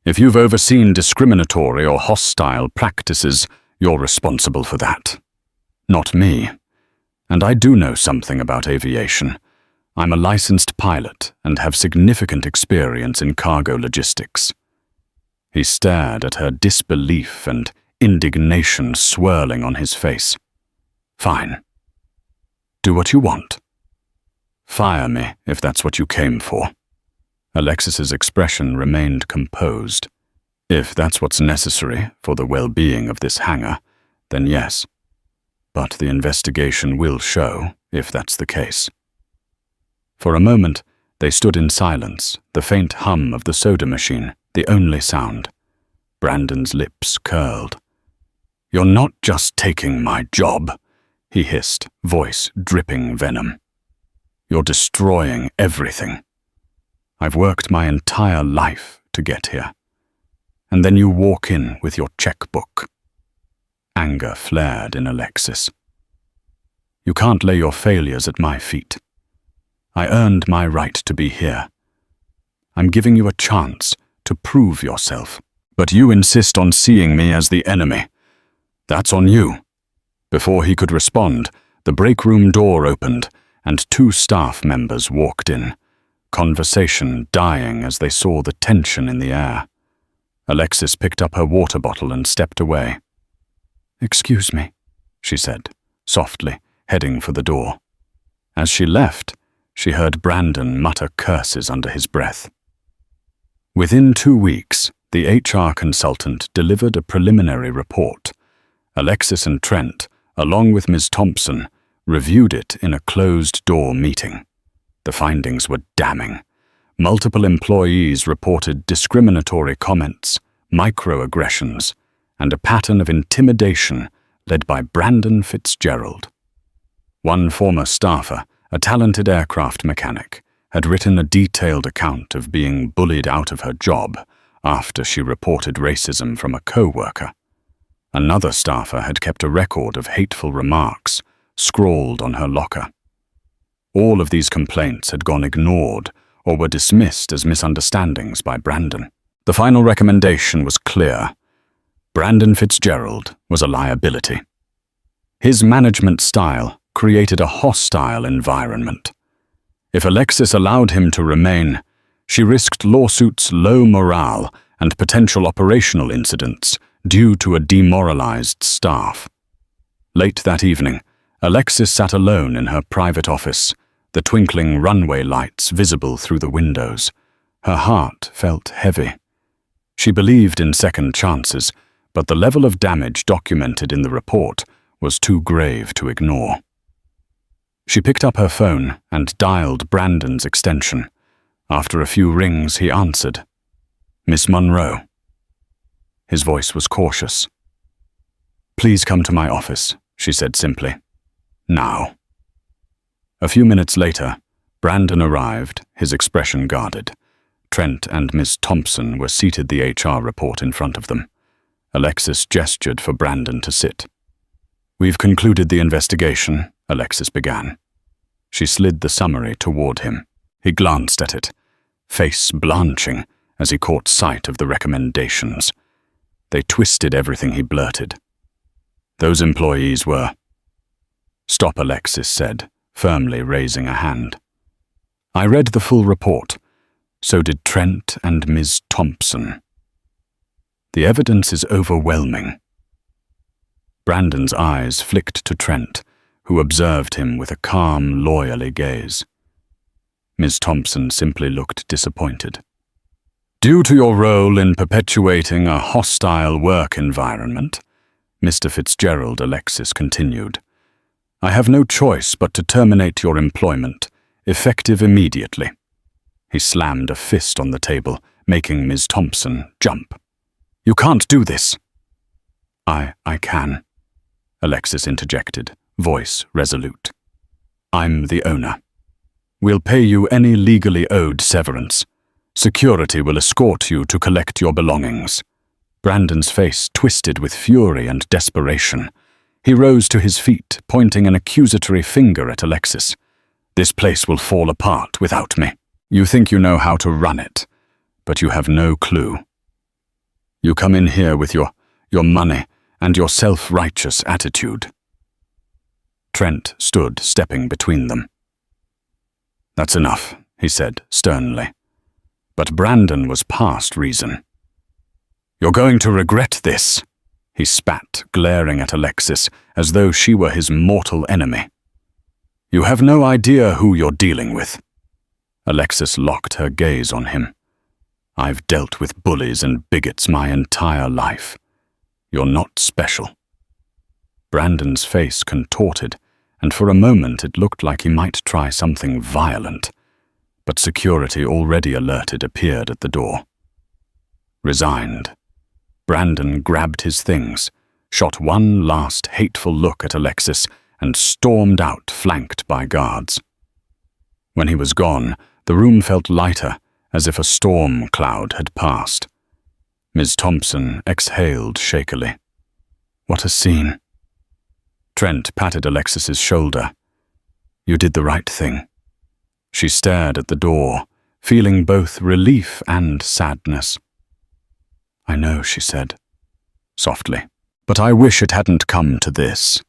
If you've overseen discriminatory or hostile practices, you're responsible for that. Not me. And I do know something about aviation. I'm a licensed pilot and have significant experience in cargo logistics." He stared at her, disbelief and indignation swirling on his face. "Fine. Do what you want. Fire me if that's what you came for." Alexis's expression remained composed. "If that's what's necessary for the well-being of this hangar, then yes. But the investigation will show if that's the case." For a moment, they stood in silence, the faint hum of the soda machine, the only sound. Brandon's lips curled. "You're not just taking my job," he hissed, voice dripping venom. "You're destroying everything. I've worked my entire life to get here. And then you walk in with your checkbook." Anger flared in Alexis. "You can't lay your failures at my feet. I earned my right to be here. I'm giving you a chance to prove yourself, but you insist on seeing me as the enemy. That's on you." Before he could respond, the break room door opened and 2 staff members walked in, conversation dying as they saw the tension in the air. Alexis picked up her water bottle and stepped away. "Excuse me," she said, softly, heading for the door. As she left, she heard Brandon mutter curses under his breath. Within 2 weeks, the HR consultant delivered a preliminary report. Alexis and Trent, along with Ms. Thompson, reviewed it in a closed-door meeting. The findings were damning. Multiple employees reported discriminatory comments, microaggressions, and a pattern of intimidation led by Brandon Fitzgerald. One former staffer, a talented aircraft mechanic, had written a detailed account of being bullied out of her job after she reported racism from a co-worker. Another staffer had kept a record of hateful remarks scrawled on her locker. All of these complaints had gone ignored or were dismissed as misunderstandings by Brandon. The final recommendation was clear. Brandon Fitzgerald was a liability. His management style created a hostile environment. If Alexis allowed him to remain, she risked lawsuits, low morale, and potential operational incidents due to a demoralized staff. Late that evening, Alexis sat alone in her private office, the twinkling runway lights visible through the windows. Her heart felt heavy. She believed in second chances, but the level of damage documented in the report was too grave to ignore. She picked up her phone and dialed Brandon's extension. After a few rings, he answered. "Miss Monroe." His voice was cautious. "Please come to my office," she said simply. "Now." A few minutes later, Brandon arrived, his expression guarded. Trent and Miss Thompson were seated, the HR report in front of them. Alexis gestured for Brandon to sit. "We've concluded the investigation," Alexis began. She slid the summary toward him. He glanced at it, face blanching as he caught sight of the recommendations. They twisted everything he blurted. Those employees were... "Stop," Alexis said, firmly raising a hand. "I read the full report. So did Trent and Ms. Thompson. The evidence is overwhelming." Brandon's eyes flicked to Trent, who observed him with a calm, lawyerly gaze. Ms. Thompson simply looked disappointed. "Due to your role in perpetuating a hostile work environment," Mr. Fitzgerald, Alexis continued, "I have no choice but to terminate your employment, effective immediately." He slammed a fist on the table, making Ms. Thompson jump. You can't do this." I can," Alexis interjected, voice resolute. "I'm the owner. We'll pay you any legally owed severance. Security will escort you to collect your belongings." Brandon's face twisted with fury and desperation. He rose to his feet, pointing an accusatory finger at Alexis. "This place will fall apart without me. You think you know how to run it, but you have no clue. You come in here with your money and your self-righteous attitude." Trent stood, stepping between them. "That's enough," he said sternly. But Brandon was past reason. "You're going to regret this," he spat, glaring at Alexis as though she were his mortal enemy. "You have no idea who you're dealing with." Alexis locked her gaze on him. "I've dealt with bullies and bigots my entire life. You're not special." Brandon's face contorted, and for a moment it looked like he might try something violent, but security, already alerted, appeared at the door. Resigned, Brandon grabbed his things, shot one last hateful look at Alexis, and stormed out, flanked by guards. When he was gone, the room felt lighter, as if a storm cloud had passed. Ms. Thompson exhaled shakily. "What a scene." Trent patted Alexis's shoulder. "You did the right thing." She stared at the door, feeling both relief and sadness. "I know," she said, softly, "but I wish it hadn't come to this."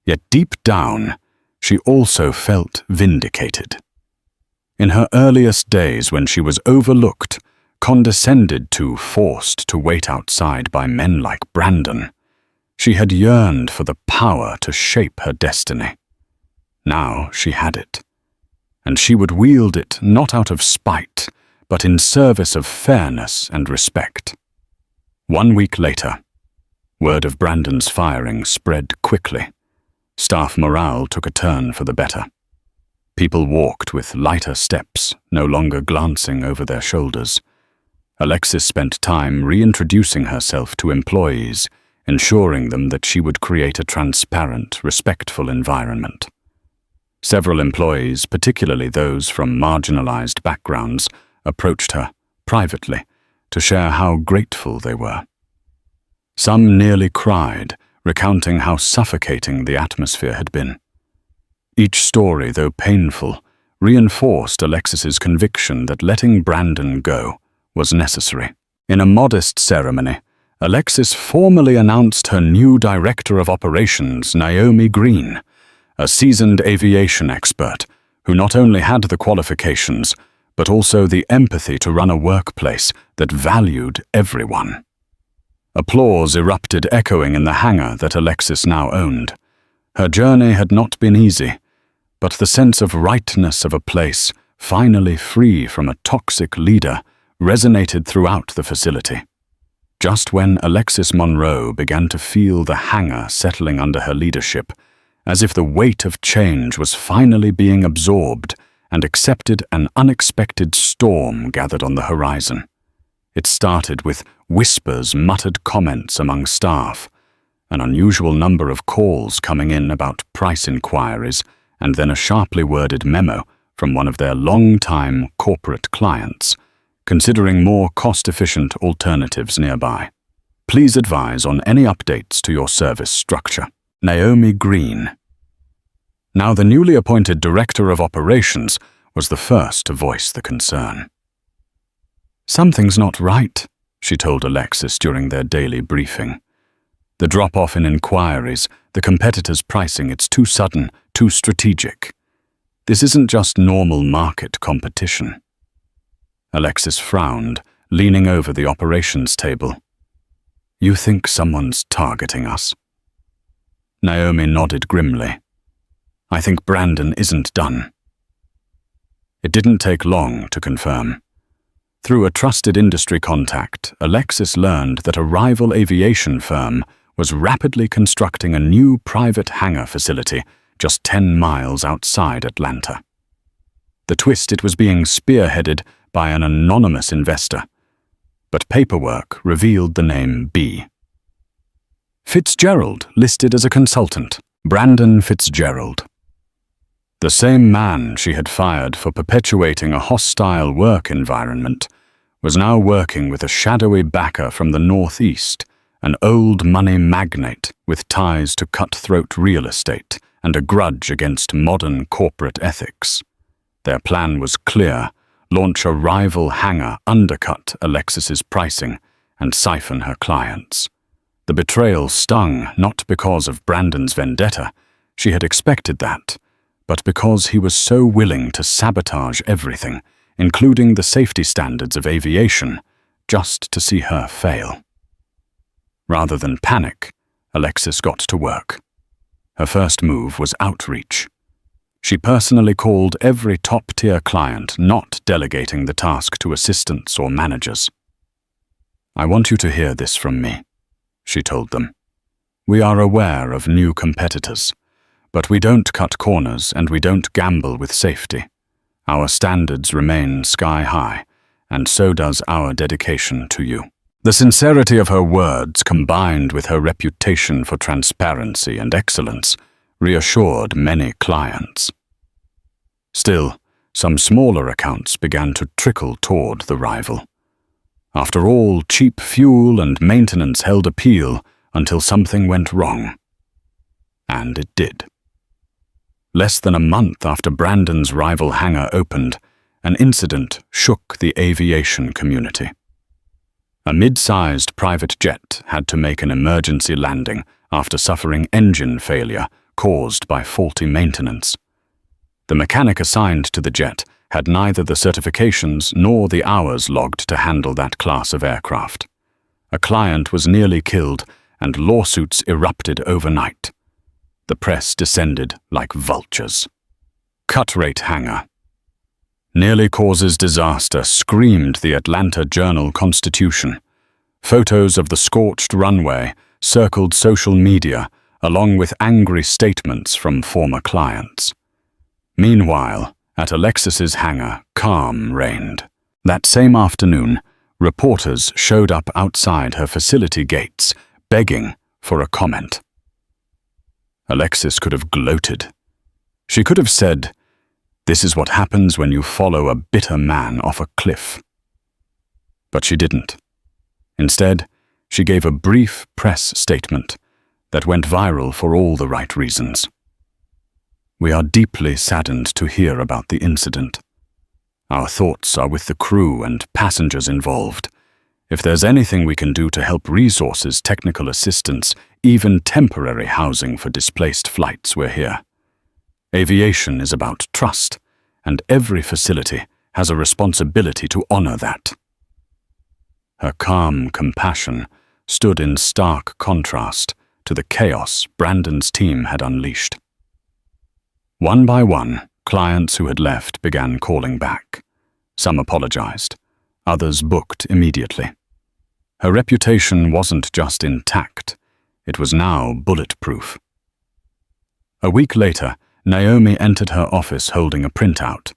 Yet deep down, she also felt vindicated. In her earliest days, when she was overlooked, condescended to, forced to wait outside by men like Brandon, she had yearned for the power to shape her destiny. Now she had it, and she would wield it not out of spite, but in service of fairness and respect. 1 week later, word of Brandon's firing spread quickly. Staff morale took a turn for the better. People walked with lighter steps, no longer glancing over their shoulders. Alexis spent time reintroducing herself to employees, ensuring them that she would create a transparent, respectful environment. Several employees, particularly those from marginalized backgrounds, approached her, privately, to share how grateful they were. Some nearly cried, recounting how suffocating the atmosphere had been. Each story, though painful, reinforced Alexis's conviction that letting Brandon go was necessary. In a modest ceremony, Alexis formally announced her new director of operations, Naomi Green, a seasoned aviation expert who not only had the qualifications, but also the empathy to run a workplace that valued everyone. Applause erupted, echoing in the hangar that Alexis now owned. Her journey had not been easy, but the sense of rightness of a place, finally free from a toxic leader, resonated throughout the facility. Just when Alexis Monroe began to feel the hangar settling under her leadership, as if the weight of change was finally being absorbed and accepted, an unexpected storm gathered on the horizon. It started with whispers, muttered comments among staff, an unusual number of calls coming in about price inquiries, and then a sharply worded memo from one of their long-time corporate clients, considering more cost-efficient alternatives nearby. Please advise on any updates to your service structure. Naomi Green. Now the newly appointed Director of Operations was the first to voice the concern. "Something's not right," she told Alexis during their daily briefing. "The drop-off in inquiries, the competitors' pricing, it's too sudden, too strategic. This isn't just normal market competition." Alexis frowned, leaning over the operations table. "You think someone's targeting us?" Naomi nodded grimly. "I think Brandon isn't done." It didn't take long to confirm. Through a trusted industry contact, Alexis learned that a rival aviation firm was rapidly constructing a new private hangar facility just 10 miles outside Atlanta. The twist: it was being spearheaded by an anonymous investor. but paperwork revealed the name B. Fitzgerald listed as a consultant, Brandon Fitzgerald. The same man she had fired for perpetuating a hostile work environment was now working with a shadowy backer from the Northeast, an old money magnate with ties to cutthroat real estate and a grudge against modern corporate ethics. Their plan was clear: launch a rival hangar, undercut Alexis's pricing, and siphon her clients. The betrayal stung not because of Brandon's vendetta, she had expected that, but because he was so willing to sabotage everything, including the safety standards of aviation, just to see her fail. Rather than panic, Alexis got to work. Her first move was outreach. She personally called every top-tier client, not delegating the task to assistants or managers. "I want you to hear this from me," she told them. "We are aware of new competitors, but we don't cut corners and we don't gamble with safety. Our standards remain sky-high, and so does our dedication to you." The sincerity of her words, combined with her reputation for transparency and excellence, reassured many clients. Still, some smaller accounts began to trickle toward the rival. After all, cheap fuel and maintenance held appeal until something went wrong. And it did. Less than a month after Brandon's rival hangar opened, an incident shook the aviation community. A mid-sized private jet had to make an emergency landing after suffering engine failure caused by faulty maintenance. The mechanic assigned to the jet had neither the certifications nor the hours logged to handle that class of aircraft. A client was nearly killed, and lawsuits erupted overnight. The press descended like vultures. Cut-rate hangar. Nearly causes disaster, screamed the Atlanta Journal-Constitution. Photos of the scorched runway circled social media, along with angry statements from former clients. Meanwhile, at Alexis's hangar, calm reigned. That same afternoon, reporters showed up outside her facility gates, begging for a comment. Alexis could have gloated. She could have said, "This is what happens when you follow a bitter man off a cliff." But she didn't. Instead, she gave a brief press statement that went viral for all the right reasons. "We are deeply saddened to hear about the incident. Our thoughts are with the crew and passengers involved. If there's anything we can do to help, resources, technical assistance, even temporary housing for displaced flights, we're here. Aviation is about trust, and every facility has a responsibility to honor that." Her calm compassion stood in stark contrast to the chaos Brandon's team had unleashed. One by one, clients who had left began calling back. Some apologized, others booked immediately. Her reputation wasn't just intact, it was now bulletproof. A week later, Naomi entered her office holding a printout.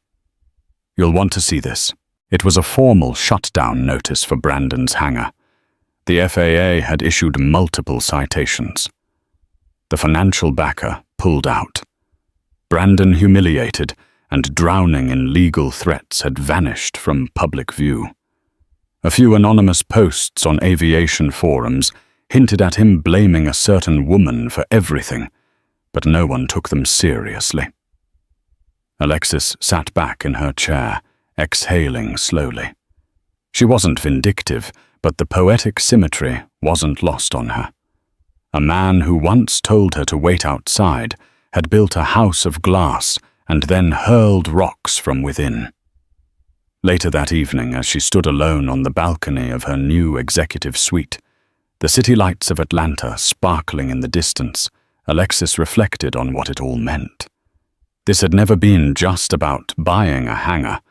"You'll want to see this." It was a formal shutdown notice for Brandon's hangar. The FAA had issued multiple citations. The financial backer pulled out. Brandon, humiliated and drowning in legal threats, had vanished from public view. A few anonymous posts on aviation forums hinted at him blaming a certain woman for everything, but no one took them seriously. Alexis sat back in her chair, exhaling slowly. She wasn't vindictive, but the poetic symmetry wasn't lost on her. A man who once told her to wait outside had built a house of glass and then hurled rocks from within. Later that evening, as she stood alone on the balcony of her new executive suite, the city lights of Atlanta sparkling in the distance, Alexis reflected on what it all meant. This had never been just about buying a hangar.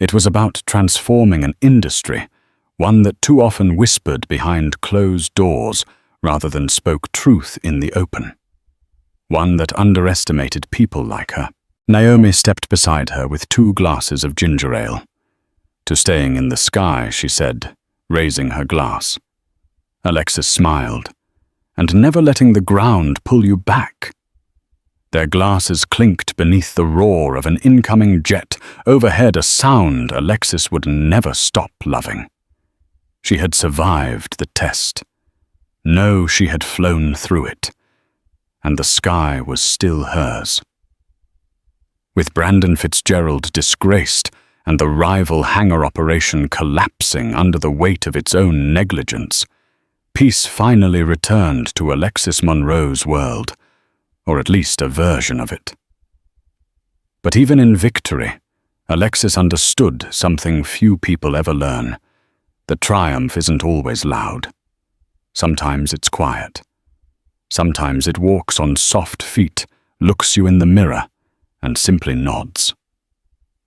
It was about transforming an industry, one that too often whispered behind closed doors rather than spoke truth in the open. One that underestimated people like her. Naomi stepped beside her with 2 glasses of ginger ale. "To staying in the sky," she said, raising her glass. Alexis smiled, and never letting the ground pull you back. Their glasses clinked beneath the roar of an incoming jet, overhead a sound Alexis would never stop loving. She had survived the test. No, she had flown through it, and the sky was still hers. With Brandon Fitzgerald disgraced and the rival hangar operation collapsing under the weight of its own negligence, peace finally returned to Alexis Monroe's world, or at least a version of it. But even in victory, Alexis understood something few people ever learn, that triumph isn't always loud. Sometimes it's quiet. Sometimes it walks on soft feet, looks you in the mirror, and simply nods.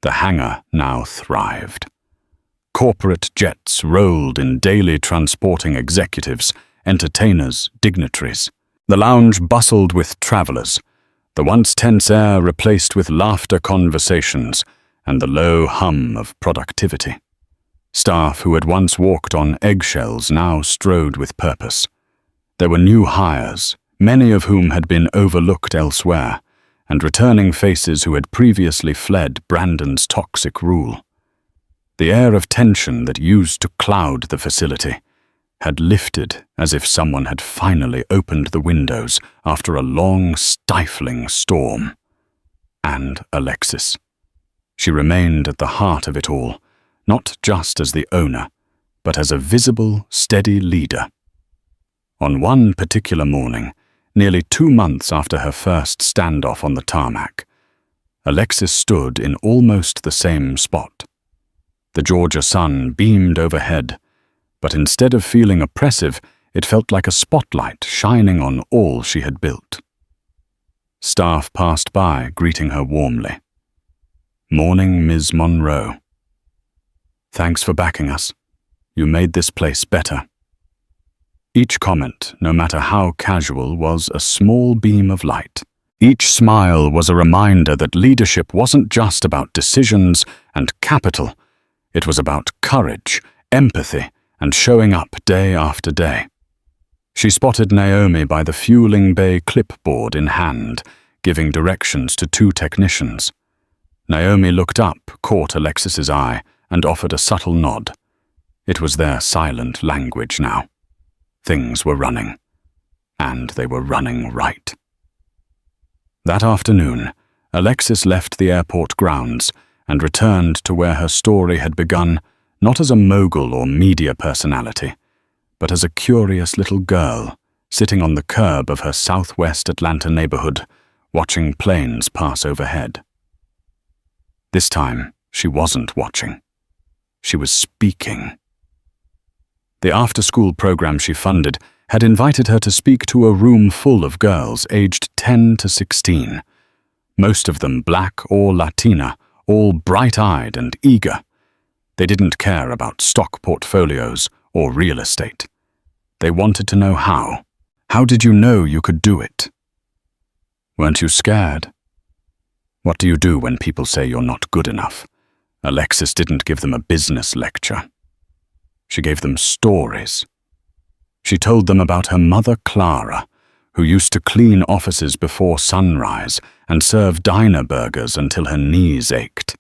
The hangar now thrived. Corporate jets rolled in daily transporting executives, entertainers, dignitaries. The lounge bustled with travelers, the once tense air replaced with laughter conversations and the low hum of productivity. Staff who had once walked on eggshells now strode with purpose. There were new hires, many of whom had been overlooked elsewhere, and returning faces who had previously fled Brandon's toxic rule. The air of tension that used to cloud the facility had lifted as if someone had finally opened the windows after a long, stifling storm. And Alexis. She remained at the heart of it all, not just as the owner, but as a visible, steady leader. On one particular morning, nearly 2 months after her first standoff on the tarmac, Alexis stood in almost the same spot. The Georgia sun beamed overhead, but instead of feeling oppressive, it felt like a spotlight shining on all she had built. Staff passed by, greeting her warmly. "Morning, Ms. Monroe. Thanks for backing us. You made this place better." Each comment, no matter how casual, was a small beam of light. Each smile was a reminder that leadership wasn't just about decisions and capital. It was about courage, empathy, and showing up day after day. She spotted Naomi by the fueling bay clipboard in hand, giving directions to 2 technicians. Naomi looked up, caught Alexis's eye, and offered a subtle nod. It was their silent language now. Things were running, and they were running right. That afternoon, Alexis left the airport grounds and returned to where her story had begun, not as a mogul or media personality, but as a curious little girl sitting on the curb of her southwest Atlanta neighborhood, watching planes pass overhead. This time, she wasn't watching. She was speaking. The after-school program she funded had invited her to speak to a room full of girls aged 10 to 16, most of them black or Latina, all bright-eyed and eager. They didn't care about stock portfolios or real estate. They wanted to know how. How did you know you could do it? Weren't you scared? What do you do when people say you're not good enough? Alexis didn't give them a business lecture. She gave them stories. She told them about her mother, Clara, who used to clean offices before sunrise and serve diner burgers until her knees ached.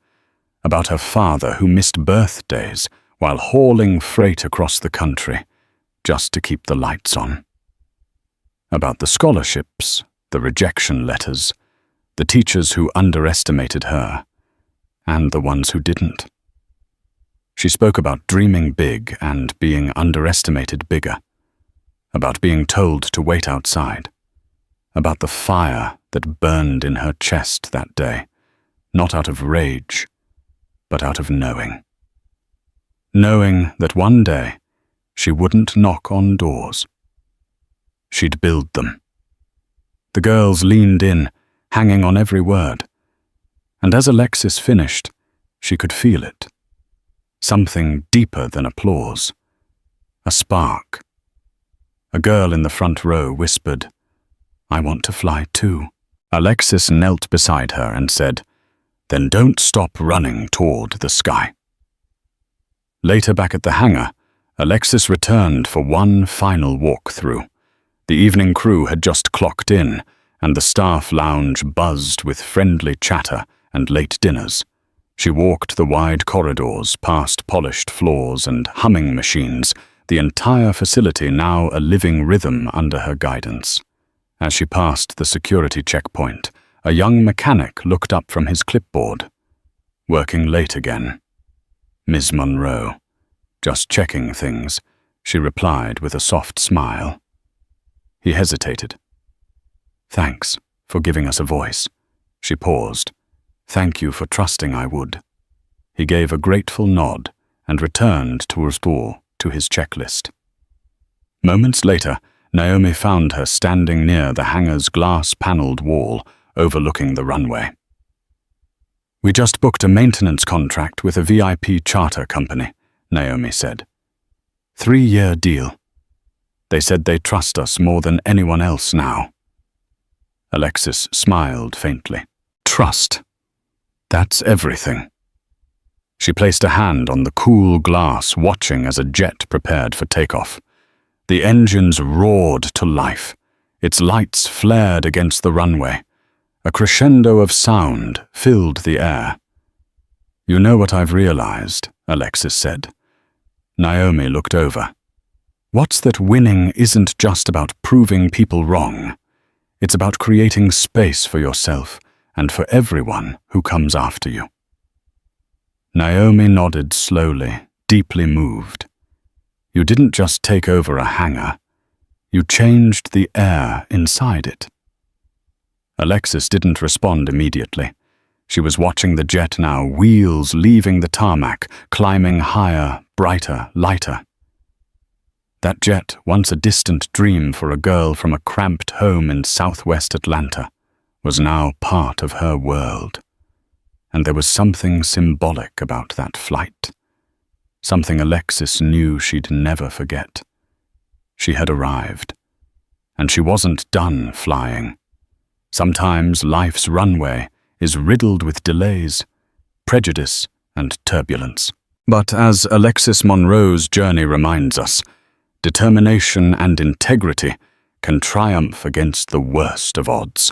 About her father, who missed birthdays while hauling freight across the country just to keep the lights on. About the scholarships, the rejection letters, the teachers who underestimated her, and the ones who didn't. She spoke about dreaming big and being underestimated bigger, about being told to wait outside, about the fire that burned in her chest that day, not out of rage, but out of knowing. Knowing that one day she wouldn't knock on doors. She'd build them. The girls leaned in, hanging on every word, and as Alexis finished, she could feel it. Something deeper than applause. A spark. A girl in the front row whispered, "I want to fly too." Alexis knelt beside her and said, "Then don't stop running toward the sky." Later back at the hangar, Alexis returned for one final walk-through. The evening crew had just clocked in, and the staff lounge buzzed with friendly chatter and late dinners. She walked the wide corridors, past polished floors and humming machines, the entire facility now a living rhythm under her guidance. As she passed the security checkpoint, a young mechanic looked up from his clipboard. Working late again. Ms. Monroe. Just checking things, she replied with a soft smile. He hesitated. Thanks for giving us a voice. She paused. Thank you for trusting I would. He gave a grateful nod and returned to his checklist. Moments later, Naomi found her standing near the hangar's glass-paneled wall overlooking the runway. We just booked a maintenance contract with a VIP charter company, Naomi said. 3-year deal. They said they trust us more than anyone else now. Alexis smiled faintly. Trust. That's everything. She placed a hand on the cool glass, watching as a jet prepared for takeoff. The engines roared to life. Its lights flared against the runway. A crescendo of sound filled the air. You know what I've realized, Alexis said. Naomi looked over. What's that winning isn't just about proving people wrong. It's about creating space for yourself and for everyone who comes after you. Naomi nodded slowly, deeply moved. You didn't just take over a hangar. You changed the air inside it. Alexis didn't respond immediately. She was watching the jet now, wheels leaving the tarmac, climbing higher, brighter, lighter. That jet, once a distant dream for a girl from a cramped home in southwest Atlanta, was now part of her world. And there was something symbolic about that flight. Something Alexis knew she'd never forget. She had arrived. And she wasn't done flying. Sometimes life's runway is riddled with delays, prejudice, and turbulence. But as Alexis Monroe's journey reminds us, determination and integrity can triumph against the worst of odds.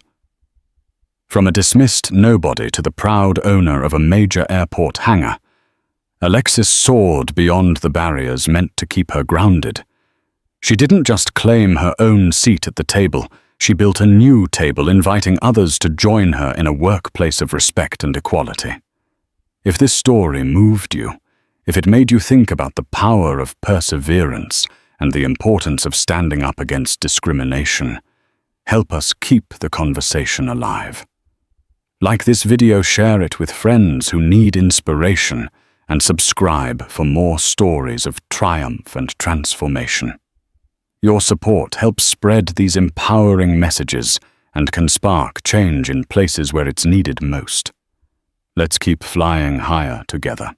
From a dismissed nobody to the proud owner of a major airport hangar, Alexis soared beyond the barriers meant to keep her grounded. She didn't just claim her own seat at the table, she built a new table, inviting others to join her in a workplace of respect and equality. If this story moved you, if it made you think about the power of perseverance and the importance of standing up against discrimination, help us keep the conversation alive. Like this video, share it with friends who need inspiration, and subscribe for more stories of triumph and transformation. Your support helps spread these empowering messages and can spark change in places where it's needed most. Let's keep flying higher together.